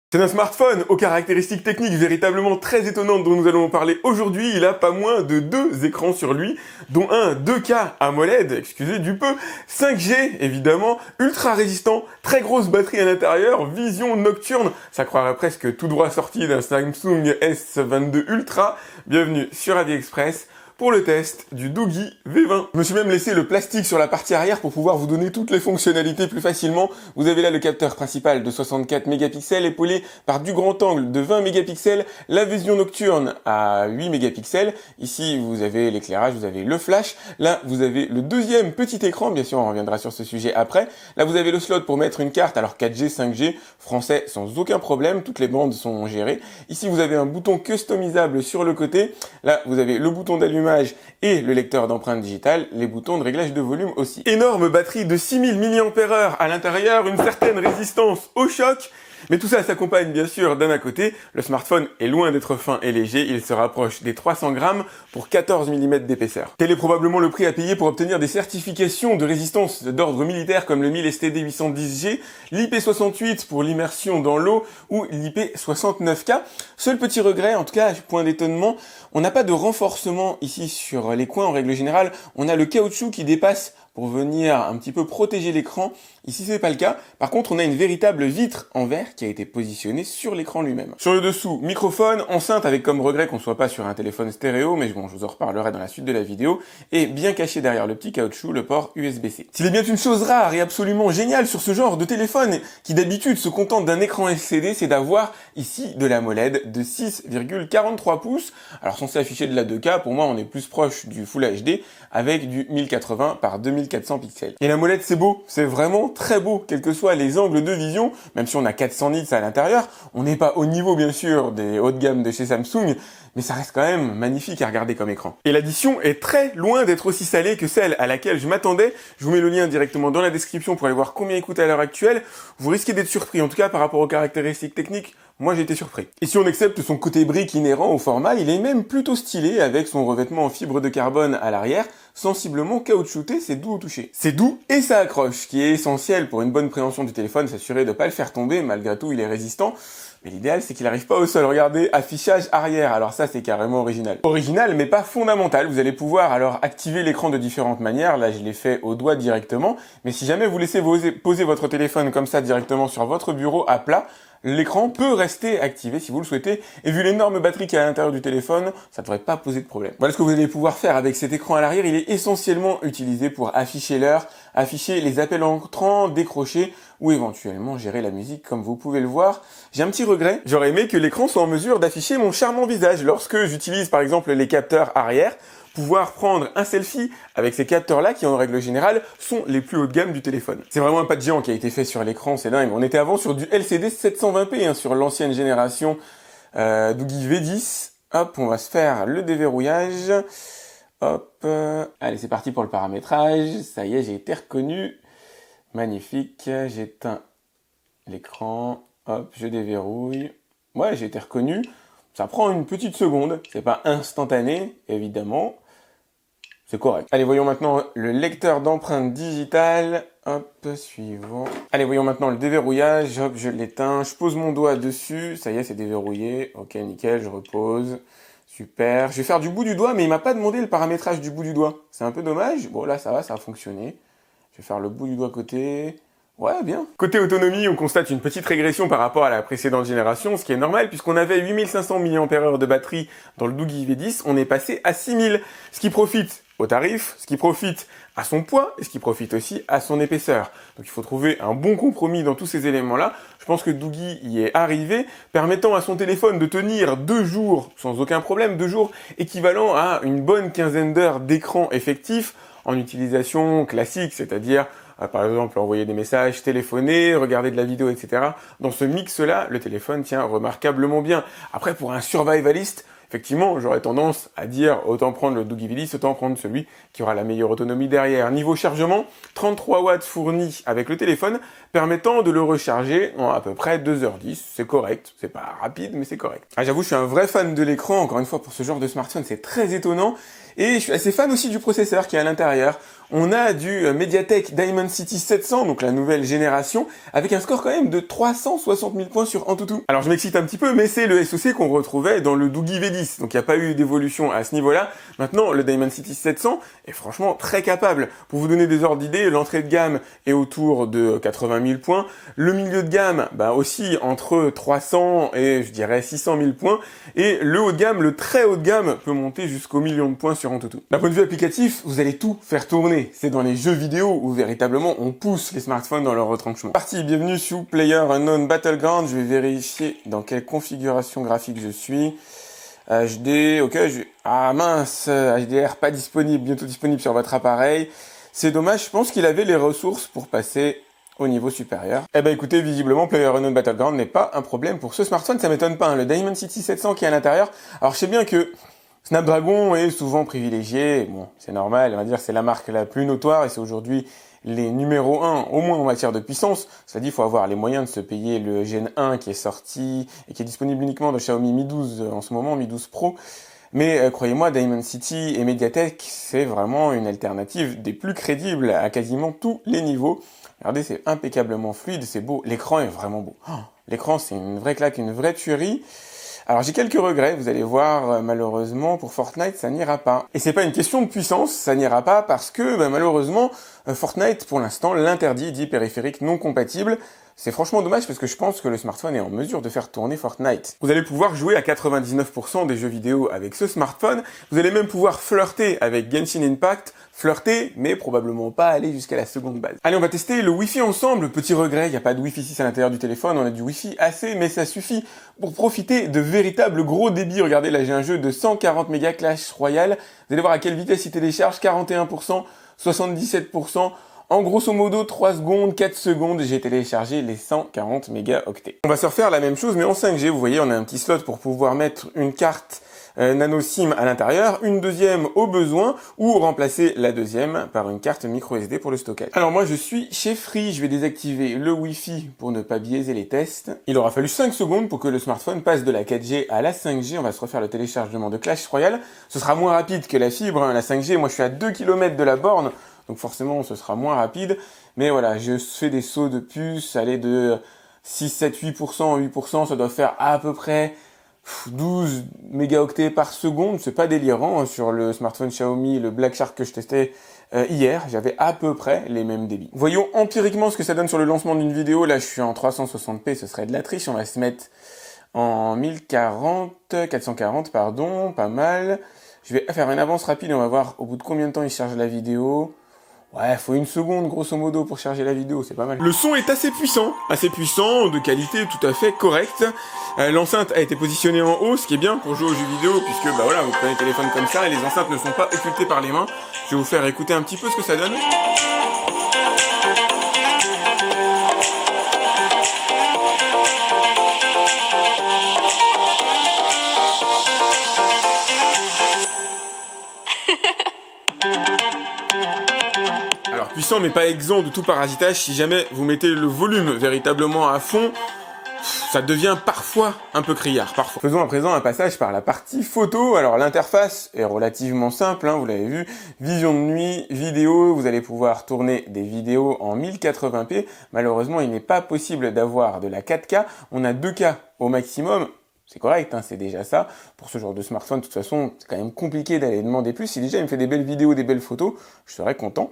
C'est un smartphone aux caractéristiques techniques véritablement très étonnantes dont nous allons parler aujourd'hui. Il a pas moins de deux écrans sur lui, dont un 2K AMOLED, excusez du peu, 5G évidemment, ultra résistant, très grosse batterie à l'intérieur, vision nocturne, ça croirait presque tout droit sorti d'un Samsung S22 Ultra. Bienvenue sur AliExpress pour le test du Doogee V20. Je me suis même laissé le plastique sur la partie arrière pour pouvoir vous donner toutes les fonctionnalités plus facilement. Vous avez là le capteur principal de 64 mégapixels épaulé par du grand angle de 20 mégapixels, la vision nocturne à 8 mégapixels. Ici, vous avez l'éclairage, vous avez le flash. Là, vous avez le deuxième petit écran. Bien sûr, on reviendra sur ce sujet après. Là, vous avez le slot pour mettre une carte. Alors 4G, 5G, français sans aucun problème. Toutes les bandes sont gérées. Ici, vous avez un bouton customisable sur le côté. Là, vous avez le bouton d'allumage et le lecteur d'empreintes digitales, les boutons de réglage de volume aussi. Énorme batterie de 6000 mAh à l'intérieur, une certaine résistance au choc, mais tout ça s'accompagne bien sûr d'un à côté. Le smartphone est loin d'être fin et léger, il se rapproche des 300 grammes pour 14 mm d'épaisseur. Tel est probablement le prix à payer pour obtenir des certifications de résistance d'ordre militaire comme le 1000 STD 810G, l'IP68 pour l'immersion dans l'eau ou l'IP69K. Seul petit regret, en tout cas point d'étonnement, on n'a pas de renforcement ici sur les coins en règle générale, on a le caoutchouc qui dépasse pour venir un petit peu protéger l'écran. Ici, c'est pas le cas. Par contre, on a une véritable vitre en verre qui a été positionnée sur l'écran lui-même. Sur le dessous, microphone, enceinte avec comme regret qu'on soit pas sur un téléphone stéréo, mais bon, je vous en reparlerai dans la suite de la vidéo, et bien caché derrière le petit caoutchouc, le port USB-C. S'il est bien une chose rare et absolument géniale sur ce genre de téléphone, qui d'habitude se contente d'un écran LCD, c'est d'avoir ici de l'AMOLED de 6,43 pouces. Alors, censé afficher de la 2K, pour moi, on est plus proche du Full HD, avec du 1080 par 2400 pixels. Et l'AMOLED, c'est beau, c'est vraiment très beau, quels que soient les angles de vision, même si on a 400 nits à l'intérieur, on n'est pas au niveau bien sûr des hauts de gamme de chez Samsung, mais ça reste quand même magnifique à regarder comme écran. Et l'addition est très loin d'être aussi salée que celle à laquelle je m'attendais. Je vous mets le lien directement dans la description pour aller voir combien il coûte à l'heure actuelle. Vous risquez d'être surpris, en tout cas par rapport aux caractéristiques techniques, moi j'ai été surpris. Et si on accepte son côté brique inhérent au format, il est même plutôt stylé avec son revêtement en fibre de carbone à l'arrière, sensiblement caoutchouté, c'est doux au toucher. C'est doux et ça accroche, ce qui est essentiel pour une bonne préhension du téléphone, s'assurer de ne pas le faire tomber, malgré tout il est résistant. Mais l'idéal, c'est qu'il n'arrive pas au sol. Regardez, affichage arrière. Alors ça, c'est carrément original. Original, mais pas fondamental. Vous allez pouvoir alors activer l'écran de différentes manières. Là, je l'ai fait au doigt directement. Mais si jamais vous laissez poser votre téléphone comme ça directement sur votre bureau à plat, l'écran peut rester activé si vous le souhaitez. Et vu l'énorme batterie qu'il y a à l'intérieur du téléphone, ça ne devrait pas poser de problème. Voilà ce que vous allez pouvoir faire avec cet écran à l'arrière. Il est essentiellement utilisé pour afficher l'heure, afficher les appels entrants, décrocher ou éventuellement gérer la musique comme vous pouvez le voir. J'ai un petit regret. J'aurais aimé que l'écran soit en mesure d'afficher mon charmant visage lorsque j'utilise par exemple les capteurs arrière. Pouvoir prendre un selfie avec ces capteurs-là qui, en règle générale, sont les plus haut de gamme du téléphone. C'est vraiment un pas de géant qui a été fait sur l'écran, c'est dingue. On était avant sur du LCD 720p, sur l'ancienne génération Doogee V10. Hop, on va se faire le déverrouillage. Hop, allez, c'est parti pour le paramétrage. Ça y est, j'ai été reconnu. Magnifique, j'éteins l'écran. Hop, je déverrouille. Ouais, j'ai été reconnu. Ça prend une petite seconde. C'est pas instantané, évidemment. C'est correct. Allez, voyons maintenant le lecteur d'empreintes digitales. Hop, suivant. Allez, voyons maintenant le déverrouillage. Hop, je l'éteins. Je pose mon doigt dessus. Ça y est, c'est déverrouillé. Ok, nickel, je repose. Super. Je vais faire du bout du doigt, mais il m'a pas demandé le paramétrage du bout du doigt. C'est un peu dommage. Bon, là, ça va, ça a fonctionné. Je vais faire le bout du doigt côté. Ouais, bien. Côté autonomie, on constate une petite régression par rapport à la précédente génération, ce qui est normal puisqu'on avait 8500 mAh de batterie dans le Doogee V10, on est passé à 6000, ce qui profite au tarif, ce qui profite à son poids et ce qui profite aussi à son épaisseur. Donc il faut trouver un bon compromis dans tous ces éléments-là. Je pense que Doogee y est arrivé, permettant à son téléphone de tenir 2 jours sans aucun problème, 2 jours équivalent à une bonne quinzaine d'heures d'écran effectif en utilisation classique, c'est-à-dire par exemple envoyer des messages, téléphoner, regarder de la vidéo, etc. Dans ce mix-là, le téléphone tient remarquablement bien. Après, pour un survivaliste, effectivement, j'aurais tendance à dire autant prendre le Doogee V10, autant prendre celui qui aura la meilleure autonomie derrière. Niveau chargement, 33 watts fournis avec le téléphone, permettant de le recharger en à peu près 2h10. C'est correct, c'est pas rapide, mais c'est correct. Ah, j'avoue, je suis un vrai fan de l'écran. Encore une fois, pour ce genre de smartphone, c'est très étonnant. Et je suis assez fan aussi du processeur qui est à l'intérieur. On a du Mediatek Dimensity 700, donc la nouvelle génération, avec un score quand même de 360 000 points sur AnTuTu. Alors je m'excite un petit peu, mais c'est le SoC qu'on retrouvait dans le Doogie V10, donc il n'y a pas eu d'évolution à ce niveau-là. Maintenant, le Dimensity 700 est franchement très capable. Pour vous donner des ordres d'idée, l'entrée de gamme est autour de 80 000 points, le milieu de gamme aussi entre 300 et je dirais 600 000 points, et le haut de gamme, le très haut de gamme, peut monter jusqu'au million de points sur AnTuTu. D'un point de vue applicatif, vous allez tout faire tourner. C'est dans les jeux vidéo où véritablement on pousse les smartphones dans leur retranchement. Parti, bienvenue sur PlayerUnknown's Battlegrounds. Je vais vérifier dans quelle configuration graphique je suis. HD, ok, ah mince, HDR pas disponible, bientôt disponible sur votre appareil. C'est dommage, je pense qu'il avait les ressources pour passer au niveau supérieur. Eh ben écoutez, visiblement PlayerUnknown's Battlegrounds n'est pas un problème pour ce smartphone, ça m'étonne pas, hein. Le Dimensity 700 qui est à l'intérieur. Alors je sais bien que Snapdragon est souvent privilégié, bon, c'est normal, on va dire c'est la marque la plus notoire et c'est aujourd'hui les numéros 1, au moins en matière de puissance. Ça dit, il faut avoir les moyens de se payer le Gen 1 qui est sorti et qui est disponible uniquement de Xiaomi Mi 12 en ce moment, Mi 12 Pro. Mais croyez-moi, Dimensity et Mediatek, c'est vraiment une alternative des plus crédibles à quasiment tous les niveaux. Regardez, c'est impeccablement fluide, c'est beau, l'écran est vraiment beau. Oh, l'écran, c'est une vraie claque, une vraie tuerie. Alors j'ai quelques regrets, vous allez voir, malheureusement pour Fortnite ça n'ira pas. Et c'est pas une question de puissance, ça n'ira pas parce que malheureusement Fortnite pour l'instant l'interdit, dit périphérique non compatible. C'est franchement dommage parce que je pense que le smartphone est en mesure de faire tourner Fortnite. Vous allez pouvoir jouer à 99% des jeux vidéo avec ce smartphone. Vous allez même pouvoir flirter avec Genshin Impact. Flirter, mais probablement pas aller jusqu'à la seconde base. Allez, on va tester le Wi-Fi ensemble. Petit regret, il n'y a pas de Wi-Fi 6 à l'intérieur du téléphone. On a du Wi-Fi AC, mais ça suffit pour profiter de véritables gros débits. Regardez, là j'ai un jeu de 140 mégas Clash Royale. Vous allez voir à quelle vitesse il télécharge. 41%, 77%. En grosso modo, 3 secondes, 4 secondes, j'ai téléchargé les 140 mégaoctets. On va se refaire la même chose, mais en 5G. Vous voyez, on a un petit slot pour pouvoir mettre une carte nano SIM à l'intérieur, une deuxième au besoin, ou remplacer la deuxième par une carte micro SD pour le stockage. Alors moi, je suis chez Free, je vais désactiver le Wi-Fi pour ne pas biaiser les tests. Il aura fallu 5 secondes pour que le smartphone passe de la 4G à la 5G. On va se refaire le téléchargement de Clash Royale. Ce sera moins rapide que la fibre, hein. La 5G, moi je suis à 2 km de la borne. Donc forcément, ce sera moins rapide. Mais voilà, je fais des sauts de puce, aller de 6, 7, 8%, 8%, ça doit faire à peu près 12 mégaoctets par seconde. C'est pas délirant, hein. Sur le smartphone Xiaomi, le Black Shark que je testais hier, j'avais à peu près les mêmes débits. Voyons empiriquement ce que ça donne sur le lancement d'une vidéo. Là, je suis en 360p, ce serait de la triche. On va se mettre en 440, pardon, pas mal. Je vais faire une avance rapide et on va voir au bout de combien de temps il charge la vidéo. Ouais, faut 1 seconde grosso modo pour charger la vidéo, c'est pas mal. Le son est assez puissant, de qualité tout à fait correcte. L'enceinte a été positionnée en haut, ce qui est bien pour jouer aux jeux vidéo, puisque voilà, vous prenez le téléphone comme ça et les enceintes ne sont pas occultées par les mains. Je vais vous faire écouter un petit peu ce que ça donne. Puissant mais pas exempt de tout parasitage. Si jamais vous mettez le volume véritablement à fond, ça devient parfois un peu criard, parfois. Faisons à présent un passage par la partie photo. Alors l'interface est relativement simple, hein, vous l'avez vu. Vision de nuit, vidéo, vous allez pouvoir tourner des vidéos en 1080p. Malheureusement, il n'est pas possible d'avoir de la 4K. On a 2K au maximum. C'est correct, hein, c'est déjà ça. Pour ce genre de smartphone, de toute façon, c'est quand même compliqué d'aller demander plus. Si déjà il me fait des belles vidéos, des belles photos, je serais content.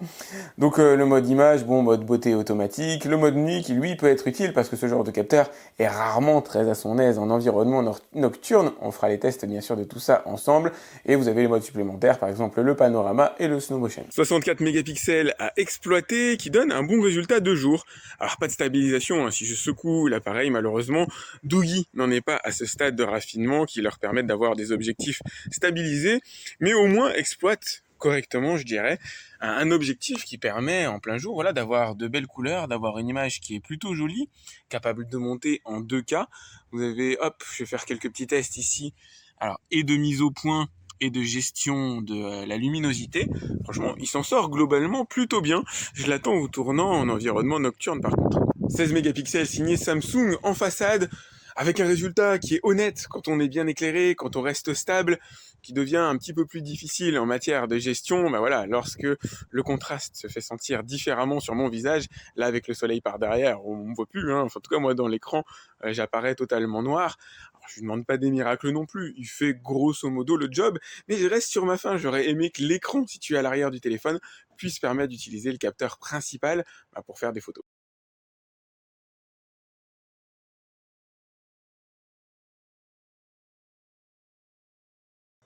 Donc le mode image, bon, mode beauté automatique. Le mode nuit qui, lui, peut être utile parce que ce genre de capteur est rarement très à son aise en environnement nocturne. On fera les tests, bien sûr, de tout ça ensemble. Et vous avez les modes supplémentaires, par exemple le panorama et le slow motion. 64 mégapixels à exploiter qui donne un bon résultat de jour. Alors pas de stabilisation, hein. Si je secoue l'appareil, malheureusement, Doogie n'en est pas à ce stade de raffinement qui leur permettent d'avoir des objectifs stabilisés, mais au moins exploite correctement, je dirais, un objectif qui permet en plein jour, voilà, d'avoir de belles couleurs, d'avoir une image qui est plutôt jolie, capable de monter en 2K. Vous avez, hop, je vais faire quelques petits tests ici, alors, et de mise au point, et de gestion de la luminosité. Franchement, il s'en sort globalement plutôt bien. Je l'attends au tournant en environnement nocturne par contre. 16 mégapixels signé Samsung en façade. avec un résultat qui est honnête quand on est bien éclairé, quand on reste stable, qui devient un petit peu plus difficile en matière de gestion, bah voilà, lorsque le contraste se fait sentir différemment sur mon visage, là avec le soleil par derrière, on me voit plus, hein. Enfin, en tout cas moi dans l'écran, j'apparais totalement noir. Alors, je lui demande pas des miracles non plus, il fait grosso modo le job, mais je reste sur ma faim, j'aurais aimé que l'écran situé à l'arrière du téléphone puisse permettre d'utiliser le capteur principal pour faire des photos.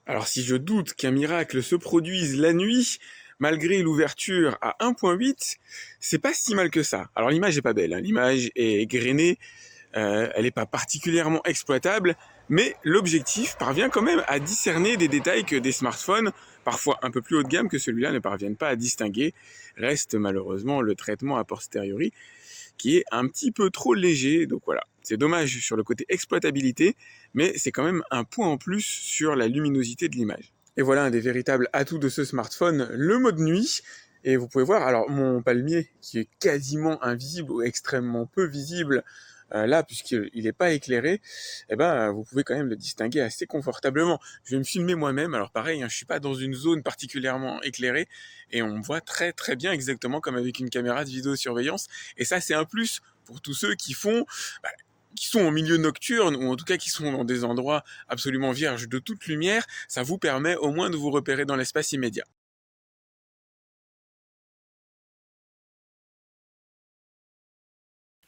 Alors si je doute qu'un miracle se produise la nuit, malgré l'ouverture à 1.8, c'est pas si mal que ça. Alors l'image est pas belle, hein. L'image est grainée, elle n'est pas particulièrement exploitable, mais l'objectif parvient quand même à discerner des détails que des smartphones, parfois un peu plus haut de gamme que celui-là, ne parviennent pas à distinguer. Reste malheureusement le traitement a posteriori, qui est un petit peu trop léger, donc voilà. C'est dommage sur le côté exploitabilité, mais c'est quand même un point en plus sur la luminosité de l'image. Et voilà un des véritables atouts de ce smartphone, le mode nuit. Et vous pouvez voir, alors mon palmier qui est quasiment invisible ou extrêmement peu visible là, puisqu'il n'est pas éclairé, eh ben, vous pouvez quand même le distinguer assez confortablement. Je vais me filmer moi-même, alors pareil, hein, je suis pas dans une zone particulièrement éclairée, et on me voit très très bien, exactement comme avec une caméra de vidéosurveillance, et ça c'est un plus pour tous ceux qui font... bah, qui sont en milieu nocturne, ou en tout cas qui sont dans des endroits absolument vierges de toute lumière, ça vous permet au moins de vous repérer dans l'espace immédiat.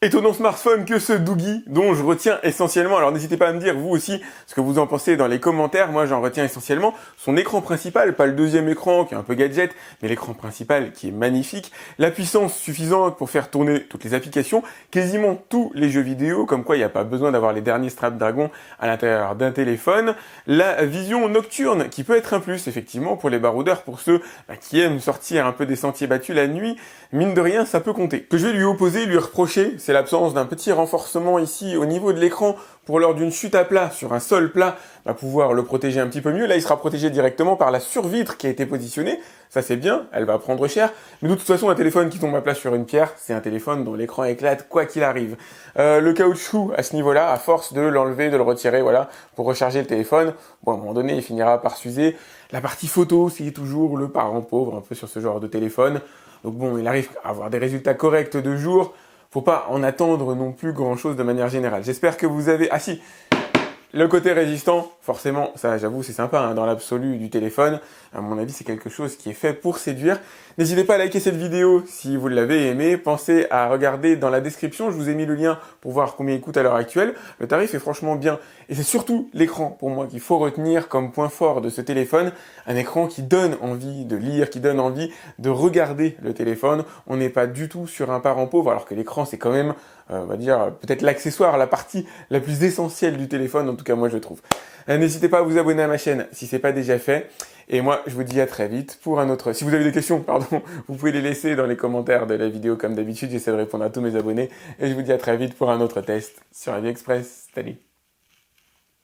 Étonnant smartphone que ce Doogie, dont je retiens essentiellement, alors n'hésitez pas à me dire vous aussi ce que vous en pensez dans les commentaires. Moi j'en retiens essentiellement son écran principal, pas le deuxième écran qui est un peu gadget, mais l'écran principal qui est magnifique, la puissance suffisante pour faire tourner toutes les applications, quasiment tous les jeux vidéo, comme quoi il n'y a pas besoin d'avoir les derniers Snapdragon à l'intérieur d'un téléphone, la vision nocturne qui peut être un plus effectivement pour les baroudeurs, pour ceux qui aiment sortir un peu des sentiers battus la nuit, mine de rien ça peut compter. Que je vais lui opposer, lui reprocher, c'est l'absence d'un petit renforcement ici au niveau de l'écran pour lors d'une chute à plat sur un sol plat, va pouvoir le protéger un petit peu mieux. Là, il sera protégé directement par la survitre qui a été positionnée. Ça, c'est bien, elle va prendre cher. Mais de toute façon, un téléphone qui tombe à plat sur une pierre, c'est un téléphone dont l'écran éclate quoi qu'il arrive. Le caoutchouc, à ce niveau-là, à force de l'enlever, de le retirer, voilà, pour recharger le téléphone, bon, à un moment donné, il finira par s'user. La partie photo, c'est toujours le parent pauvre, un peu sur ce genre de téléphone. Donc bon, il arrive à avoir des résultats corrects de jour. Faut pas en attendre non plus grand chose de manière générale. J'espère que vous avez... Ah si, le côté résistant, forcément, ça j'avoue c'est sympa, hein, dans l'absolu du téléphone. À mon avis c'est quelque chose qui est fait pour séduire. N'hésitez pas à liker cette vidéo si vous l'avez aimée. Pensez à regarder dans la description, je vous ai mis le lien pour voir combien il coûte à l'heure actuelle. Le tarif est franchement bien. Et c'est surtout l'écran pour moi qu'il faut retenir comme point fort de ce téléphone. Un écran qui donne envie de lire, qui donne envie de regarder le téléphone. On n'est pas du tout sur un parent pauvre alors que l'écran c'est quand même... on va dire peut-être l'accessoire, la partie la plus essentielle du téléphone, en tout cas moi je trouve. N'hésitez pas à vous abonner à ma chaîne si c'est pas déjà fait. Et moi je vous dis à très vite pour un autre... Si vous avez des questions, pardon, vous pouvez les laisser dans les commentaires de la vidéo comme d'habitude, j'essaie de répondre à tous mes abonnés. Et je vous dis à très vite pour un autre test sur AliExpress. Salut!